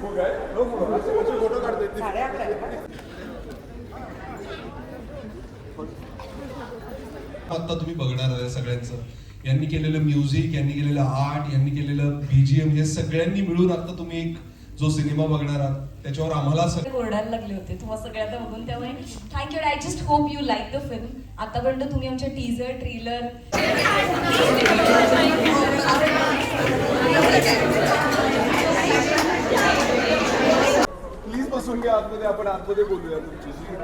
आता तुम्ही बघणार आहे सगळ्यांचं, यांनी केलेलं म्युझिक, यांनी केलेलं आर्ट, यांनी केलेलं बीजीएम, हे सगळ्यांनी मिळून आता तुम्ही एक जो सिनेमा बघणार आहात त्याच्यावर आम्हाला ओरडायला लागले होते तुम्हाला सगळ्यांना बघून, त्यामुळे thank you. I just hope you like the film. आतापर्यंत तुम्ही आमच्या टीजर, ट्रेलर प्लीज बसून घ्या आतमध्ये, आपण आतमध्ये बोलूया तुमच्याशी.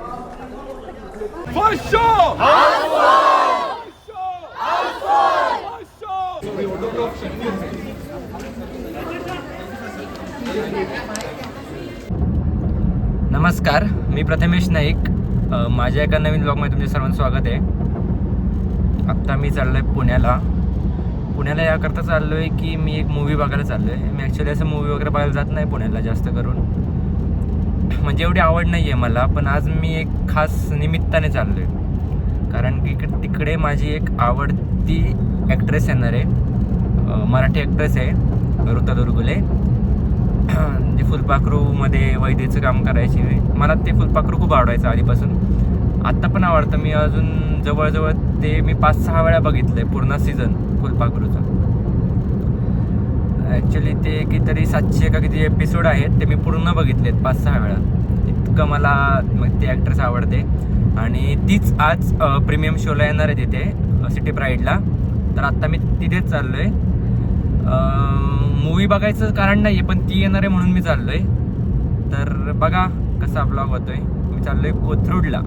नमस्कार, मी प्रथमेश नाईक. माझ्या एका नवीन ब्लॉगमध्ये तुमचे सर्वांचं स्वागत आहे. आत्ता मी चाललो आहे पुण्याला याकरता चाललो आहे की मी एक मूवी बघायला चाललो आहे. मी ॲक्च्युली असं मूवी वगैरे बघायला जात नाही पुण्याला जास्त करून, म्हणजे एवढी आवड नाही आहे मला. पण आज मी एक खास निमित्ताने चाललो आहे, कारण की तिकडे माझी एक आवडती ॲक्ट्रेस येणार आहे. मराठी ॲक्ट्रेस आहे ऋता दुर्गुले. जे फुलपाखरूमध्ये वैद्यचं काम करायची. मला ते फुलपाखरू खूप आवडायचं आधीपासून, आत्ता पण आवडतं. मी अजून जवळजवळ ते मी 5-6 वेळा बघितलं आहे पूर्ण सीझन फुलपाखरूचं. ॲक्च्युली ते कितीतरी 700 का किती एपिसोड आहेत, ते मी पूर्ण बघितले आहेत 5-6 वेळा. इतकं मला ती ॲक्ट्रेस आवडते. आणि तीच आज प्रीमियम शोला येणार आहे तिथे सिटी प्राईडला. तर आत्ता मी तिथेच चाललो आहे. मूवी बघायचं कारण नाही आहे, पण ती येणार आहे म्हणून मी चाललो आहे. तर बघा कसा ब्लॉग होतो आहे. मी चाललो आहे कोथरूडला.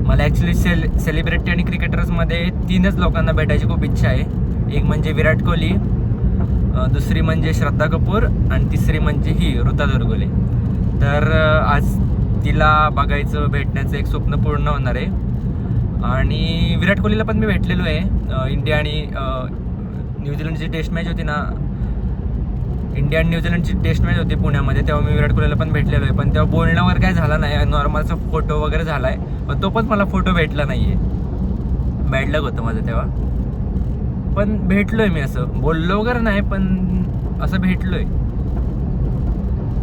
मला ॲक्च्युली सेलिब्रिटी आणि क्रिकेटर्समध्ये 3च लोकांना भेटायची खूप इच्छा आहे. एक म्हणजे विराट कोहली, दुसरी म्हणजे श्रद्धा कपूर आणि तिसरी म्हणजे ही ऋता दुर्गुले. तर आज तिला बघायचं, भेटण्याचं एक स्वप्न पूर्ण होणार आहे. आणि विराट कोहलीला पण मी भेटलेलो आहे. इंडिया आणि न्यूझीलंडची टेस्ट मॅच होती ना, इंडिया आणि न्यूझीलंडची टेस्ट मॅच होती पुण्यामध्ये, तेव्हा मी विराट कोहलीला पण भेटलेलो आहे. पण तेव्हा बोलण्यावर काय झालं नाही, नॉर्मलचा फोटो वगैरे झाला आहे, पण तो पण मला फोटो भेटला नाही आहे. बॅड लक होतं माझं तेव्हा. पण भेटलो आहे मी, असं बोललो वगैरे नाही, पण असं भेटलो आहे.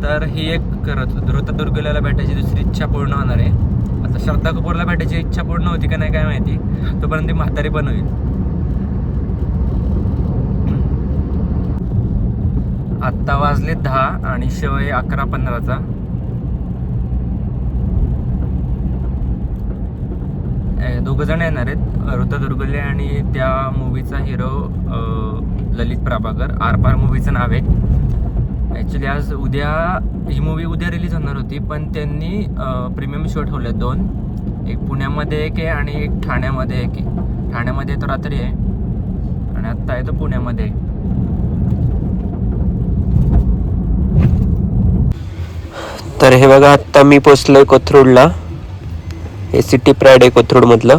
तर ही एक ऋता दुर्गुलेला भेटायची दुसरी इच्छा पूर्ण होणार आहे. आता श्रद्धा कपूरला भेटायची इच्छा पूर्ण होती का नाही काय माहिती, तोपर्यंत ती म्हातारी पण होईल. आत्ता वाजले 10 आणि शो आहे 11:15चा. दोघं जण येणार आहेत, ऋता दुर्गुले आणि त्या मूवीचा हिरो ललित प्रभाकर. आरपार मूवीचं नाव आहे. ॲक्च्युली आज ही मूवी उद्या रिलीज होणार होती, पण त्यांनी प्रीमियम शो ठेवले 2. एक पुण्यामध्ये एक आहे आणि एक ठाण्यामध्ये एक आहे. ठाण्यामध्ये तो रात्री आहे आणि आत्ता आहे तो पुण्यामध्ये. तर हे बघा, आत्ता मी पोचलोय कोथरूडला. हे सिटी प्राईड आहे कोथरूडमधलं.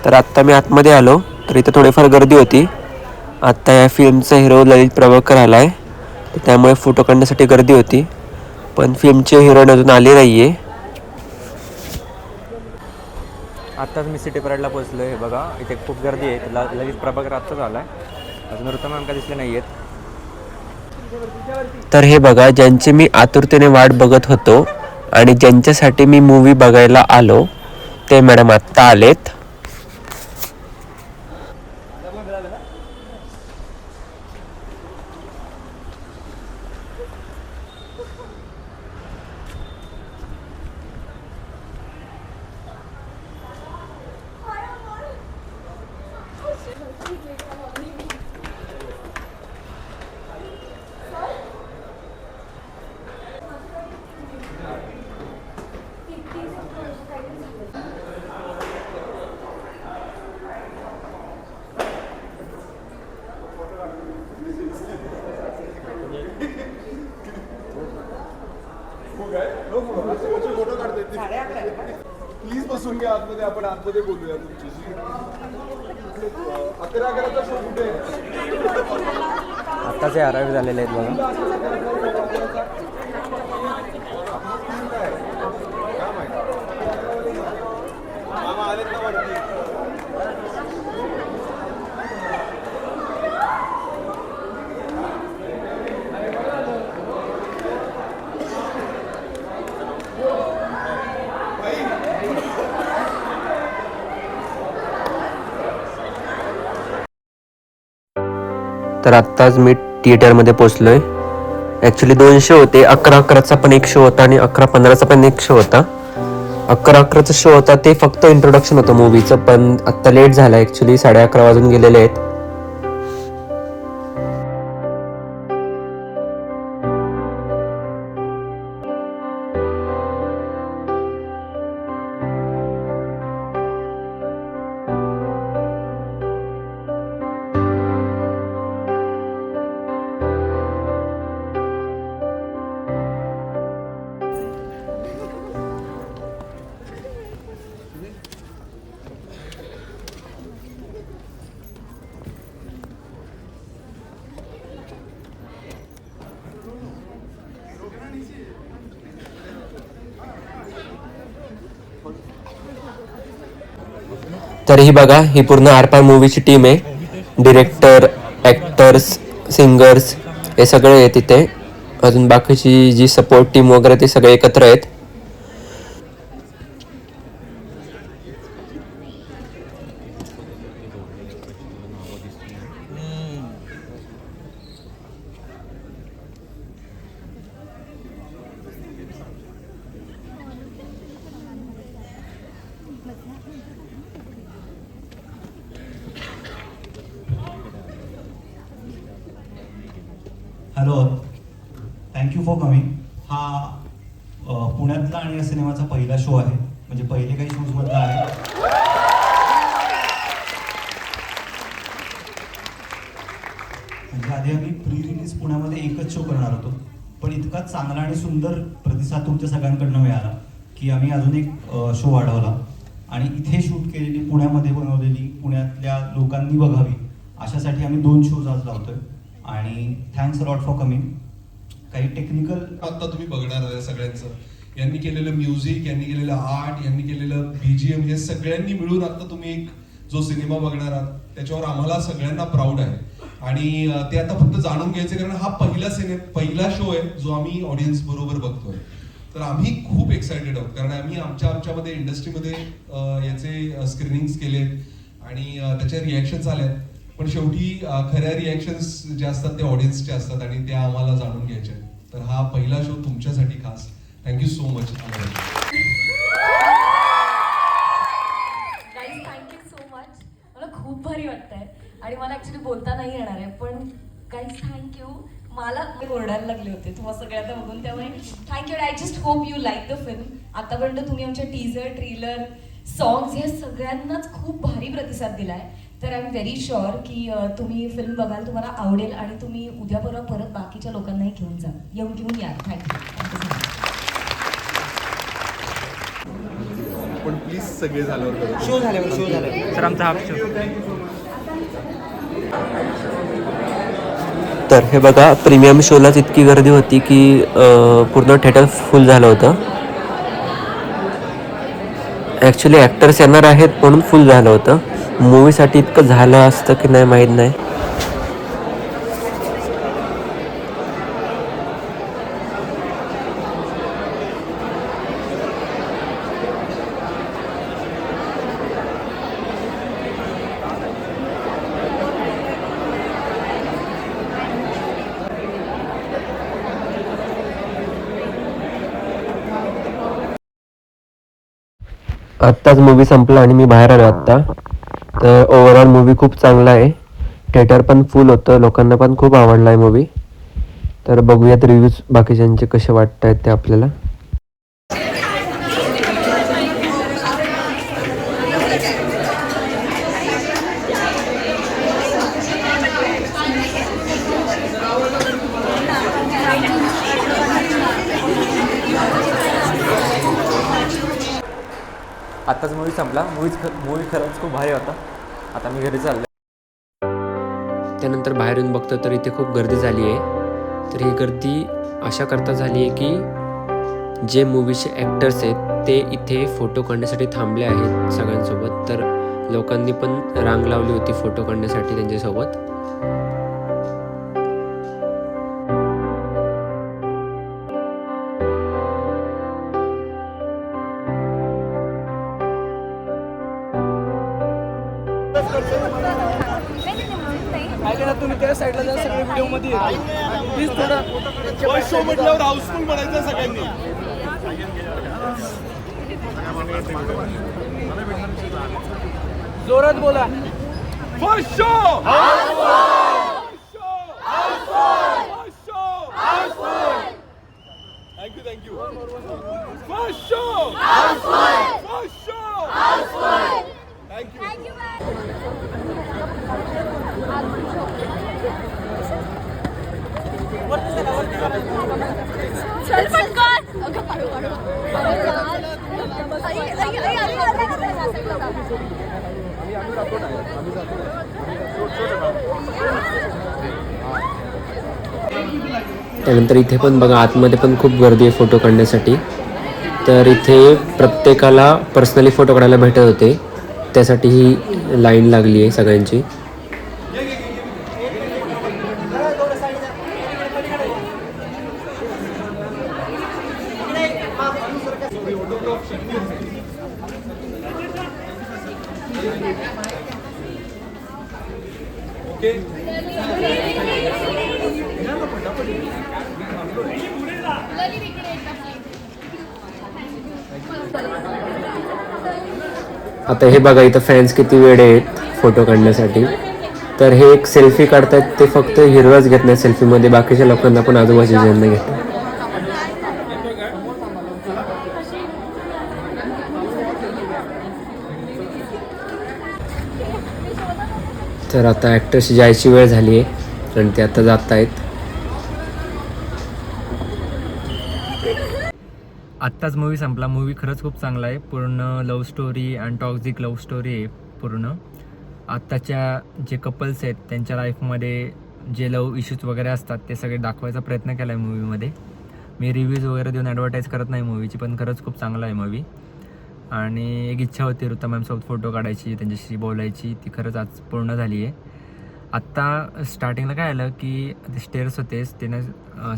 तर आत्ता मी आतमध्ये आलो, तर इथं थोडीफार गर्दी होती. आत्ता या फिल्मचा हिरो ललित प्रभाकर आला आहे, तर त्यामुळे फोटो काढण्यासाठी गर्दी होती. पण फिल्मचे हिरोईन अजून आली नाही आहे. आत्ताच मी सिटी प्राईडला पोचलो आहे. बघा इथे खूप गर्दी आहे. ललित प्रभाकर आत्ताच आला आहे, अजून ऋता मॅम का दिसले नाही आहेत. तर हे बघा, ज्यांची मी आतुरतेने वाट बघत होतो आणि ज्यांच्यासाठी मी मूवी बघायला आलो, ते मॅडम आत्ता आलेत. फोटो काढते. प्लीज बसून घ्या आतमध्ये, आपण आतमध्ये बोलूया तुमच्याशी. 11:11चा शो कुठे आहे? आत्ताचे अराईव्ह झालेले आहेत बघा. तर आत्ताच मी थिएटरमध्ये पोचलो आहे. ॲक्च्युली 2 शो होते. 11:11चा पण एक शो होता आणि 11:15चा पण एक शो होता. 11:11चा शो होता ते फक्त इंट्रोडक्शन होतं मूवीचं, पण आत्ता लेट झालं ॲक्च्युली. 11:30 वाजून गेलेले आहेत. तर ही बघा, ही पूर्ण आरपार मूवीची टीम आहे. डिरेक्टर, ॲक्टर्स, सिंगर्स हे सगळे आहेत तिथे. अजून बाकीची जी सपोर्ट टीम वगैरे ते सगळे एकत्र आहेत. Hello, thank you for coming. हा पुण्यातला आणि या सिनेमाचा पहिला शो आहे, म्हणजे पहिले काही शोजमधला आहे. म्हणजे आधी आम्ही प्री रिलीज पुण्यामध्ये एकच शो करणार होतो, पण इतका चांगला आणि सुंदर प्रतिसाद तुमच्या सगळ्यांकडनं मिळाला की आम्ही अजून एक शो वाढवला आणि इथे शूट केलेली, पुण्यामध्ये बनवलेली, पुण्यातल्या लोकांनी बघावी अशासाठी आम्ही 2 शोज आज लावतोय. आणि thanks a lot for coming. काही टेक्निकल आता तुम्ही बघणार आहे सगळ्यांचं. यांनी केलेलं म्युझिक, यांनी केलेलं आर्ट, यांनी केलेलं बीजीएम, हे सगळ्यांनी मिळून आता तुम्ही एक जो सिनेमा बघणार आहात त्याच्यावर आम्हाला सगळ्यांना प्राऊड आहे. आणि ते आता फक्त जाणून घ्यायचं, कारण हा पहिला शो आहे जो आम्ही ऑडियन्स बरोबर बघतोय. तर आम्ही खूप एक्सायटेड आहोत, कारण आम्ही आमच्यामध्ये इंडस्ट्रीमध्ये याचे स्क्रीनिंग्स केलेत आणि त्याच्या रिॲक्शन्स आल्यात. पण शेवटी खऱ्या रिॲक्शन्स जे असतात ते ऑडियन्सचे असतात आणि त्या आम्हाला जाणून घ्यायचे. तर हा पहिला शो तुमच्यासाठी खास. Thank you so much. Guys thank you so much. मला खूप भारी वाटतंय आणि मला ऍक्च्युली बोलता नाही येणार आहे, पण गाईज थँक्यू. मला ओरडायला लागले होते तुम्हाला सगळ्यांना बघून, त्यामुळे thank you. I just hope you like the film. आतापर्यंत तुम्ही आमच्या टीझर, ट्रेलर, सॉंग्स ह्या सगळ्यांनाच खूप भारी प्रतिसाद दिलाय. तर आय एम व्हेरी शुअर की तुम्ही फिल्म बघाल, तुम्हाला आवडेल आणि तुम्ही उद्या परवा परत बाकीच्या लोकांनाही घेऊन या. थँक्यू. पण प्लीज सगळे झाल्यावर करा. शो झाल्यावर सर आमचा हाफ शो. तर हे बघा, प्रीमियम शोलाच इतकी गर्दी होती की पूर्ण थिएटर फुल झालं होतं. ॲक्च्युली ॲक्टर्स येणार आहेत म्हणून फुल झालं होतं. मूवीसाठी इतकं झालं असतं की नाही माहीत नाही. आत्ताच मूवी संपला आणि मी बाहेर आलो आत्ता. तर ओव्हरऑल मूवी खूप चांगला आहे. थिएटर पण फुल होतं, लोकांना पण खूप आवडला आहे मूवी. तर बघूयात रिव्ह्यूज बाकीच्यांचे कसे वाटत आहेत ते आपल्याला. आत्ताच मूवी संपला. मूवी खरंच खूप भारी होता. आता मी घरी चाललो. त्यानंतर बाहेरून बघतो तर इथे खूप गर्दी झाली आहे. तर ही गर्दी अशा करता झाली आहे की जे मूवीचे ॲक्टर्स आहेत ते इथे फोटो काढण्यासाठी थांबले आहेत सगळ्यांसोबत. तर लोकांनी पण रांग लावली होती फोटो काढण्यासाठी त्यांच्यासोबत. काय ना तुम्ही त्या साईडला जा, सगळे व्हिडिओ मध्ये प्लीज थोडा फर्स्ट शो म्हटल्यावर हाऊसफुल म्हणायचं सगळ्यांनी. जोरात बोला. First show thank you. First show thank you. चल पटकन. अगं, पाडू, पाडू. आई, आई, आई, आई, त्यानंतर इथे पण बघा आतमध्ये पण खूप गर्दी आहे फोटो काढण्यासाठी. तर इथे प्रत्येकाला पर्सनली फोटो काढायला भेटत होते, त्यासाठी ही लाईन लागली आहे सगळ्यांची. आता हे बघा इथं फॅन्स किती वेळे आहेत फोटो काढण्यासाठी. तर हे एक सेल्फी काढतायत, ते फक्त हिरवाच घेत नाही सेल्फीमध्ये, बाकीच्या लोकांना पण आजूबाजूच्या ज्यांना घेतात. तर आता ॲक्टर्सची जायची वेळ झाली आहे आणि ते आता जात आहेत. आत्ताच मूवी संपला. मूवी खरंच खूप चांगला आहे. पूर्ण लव्ह स्टोरी आणि टॉक्झिक लव्ह स्टोरी आहे पूर्ण. आत्ताच्या जे कपल्स आहेत त्यांच्या लाईफमध्ये जे लव्ह इश्यूज वगैरे असतात ते सगळे दाखवायचा प्रयत्न केला आहे मूवीमध्ये. मी रिव्ह्यूज वगैरे देऊन ॲडव्हर्टाईज करत नाही मूवीची, पण खरंच खूप चांगला आहे मूवी. आणि एक इच्छा होती ऋता मॅमसोबत फोटो काढायची, त्यांच्याशी बोलायची, ती खरंच आज पूर्ण झाली आहे. आत्ता स्टार्टिंगला काय आलं की ते स्टेअर्स होतेच, ते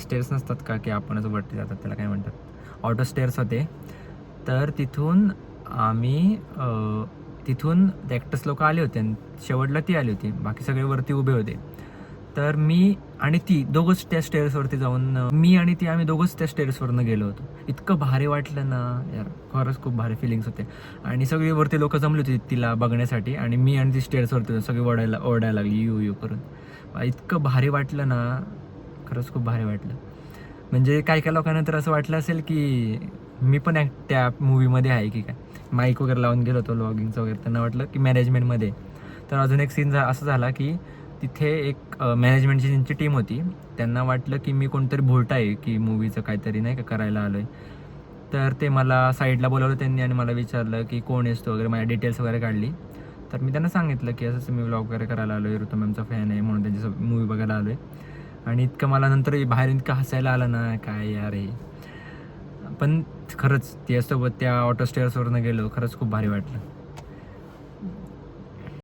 स्टेअर्स नसतात का की आपणच वरती जातात, त्याला काय म्हणतात, ऑटो स्टेअर्स होते. तर तिथून आम्ही तिथून ते ॲक्टर्स लोक आले होते आणि शेवटला ती आली होती, बाकी सगळे वरती उभे होते. तर मी आणि ती दोघंच त्या स्टेअर्सवरती जाऊन, मी आणि ती आम्ही दोघंच त्या स्टेअर्सवरनं गेलो होतो. इतकं भारी वाटलं ना यार, खरंच खूप भारी फिलिंग्स होते. आणि सगळी वरती लोक जमली होती तिला बघण्यासाठी आणि मी आणि ती स्टेअर्सवरती सगळी ओरडायला लागली यू यू करून. इतकं भारी वाटलं ना, खरंच खूप भारी वाटलं. म्हणजे काही काही लोकांना तर असं वाटलं असेल की मी पण त्या मूवीमध्ये आहे की काय. माईक वगैरे लावून गेलो होतो व्लॉगिंगचं वगैरे, त्यांना वाटलं की मॅनेजमेंटमध्ये. तर अजून एक सीन असं झाला की तिथे एक मॅनेजमेंटची ज्यांची टीम होती त्यांना वाटलं की मी कोणतरी भोलटा आहे की मूवीचं काहीतरी नाही का करायला आलो आहे. तर ते मला साईडला बोलावलं त्यांनी आणि मला विचारलं की कोण आहेस तू वगैरे, माझ्या डिटेल्स वगैरे काढली. तर मी त्यांना सांगितलं की असं मी व्लॉग वगैरे करायला आलो आहे, ऋतू मॅमचा फॅन आहे म्हणून त्यांची मूवी बघायला आलो आहे. आणि इतकं मला नंतर बाहेर इतकं हसायला आलं ना, काय यार हे. पण खरंच त्यासोबत त्या ऑटो स्टेअर्सवरनं गेलो, खरंच खूप भारी वाटलं.